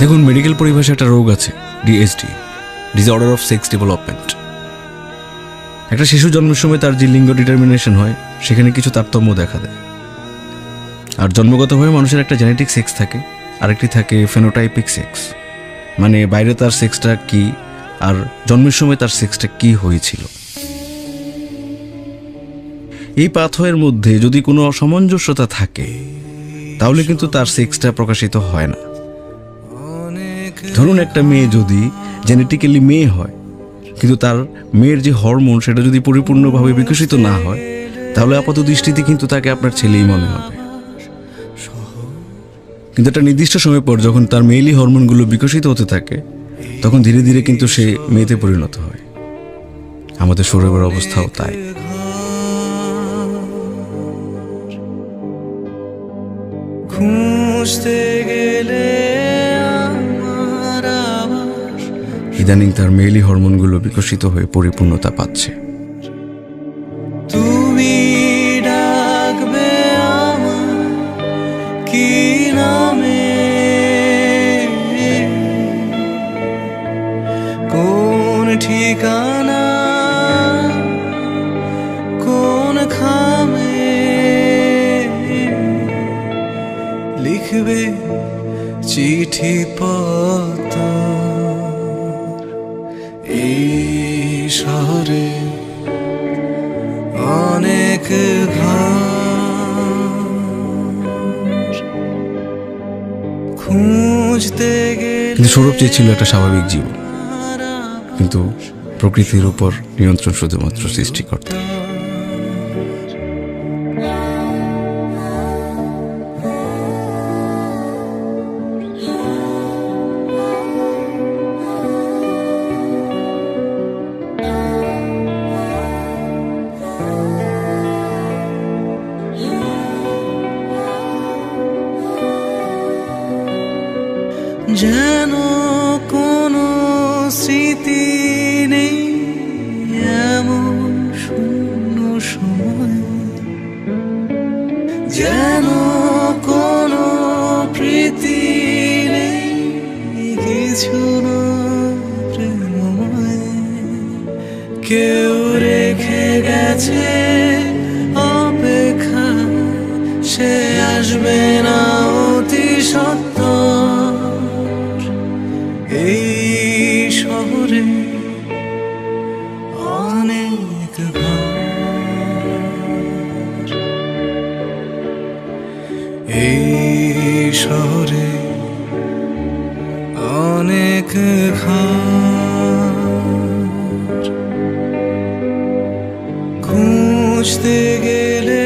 দেখুন, মেডিকেল পরিভাষায় একটা রোগ আছে, DSD, disorder of sex development. একটা শিশু জন্মের সময় তার যে লিঙ্গ ডিটারমিনেশন হয় সেখানে কিছু তারতম্য দেখা দেয়। আর জন্মগতভাবে মানুষের একটা জেনেটিক সেক্স থাকে, আরেকটি থাকে ফেনোটাইপিক সেক্স, মানে বাইরে তার সেক্সটা কি আর জন্মের সময় তার সেক্সটা কি হয়েছিল। এই পাথওয়ের মধ্যে যদি কোনো অসামঞ্জস্যতা থাকে তাহলে কিন্তু তার সেক্সটা প্রকাশিত হয় না। ধরুন, একটা মেয়ে যদি জেনেটিক্যালি মেয়ে হয় কিন্তু তার মেয়ের যে হরমোন সেটা যদি পরিপূর্ণভাবে বিকশিত না হয় তাহলে আপাত দৃষ্টিতে কিন্তু তাকে আপনার ছেলেই মনে হবে। কিন্তু একটা নির্দিষ্ট সময় পর যখন তার মেয়েলি হরমোনগুলো বিকশিত হতে থাকে তখন ধীরে ধীরে কিন্তু সে মেয়েতে পরিণত হয়। আমাদের শরীরের অবস্থাও তাই। ইদানিং তার মেয়েলি হরমোনগুলো বিকশিত হয়ে পরিপূর্ণতা পাচ্ছে। তুমি ডাকবে আমার কি নামে, কোন ঠিকানা, কোন খামে লিখবে চিঠি পত্র এই শহরে অনেক ঘর খুঁজতে গেলে। কিন্তু সৌরভ চেয়েছিল একটা স্বাভাবিক জীবন, কিন্তু প্রকৃতির উপর নিয়ন্ত্রণ শুধুমাত্র সৃষ্টিকর্তা। যেন কোনো স্মৃতি নেই এমন শূন্য সময়, যেন কোনো প্রীতি নেই কিছু না প্রেমময়। কেউ রেখে গেছে অপেক্ষা, সে আসবে না অতি সত্তর। এই শহরে অনেক ঘর, এই শহরে অনেক ঘর খুঁজতে গেলে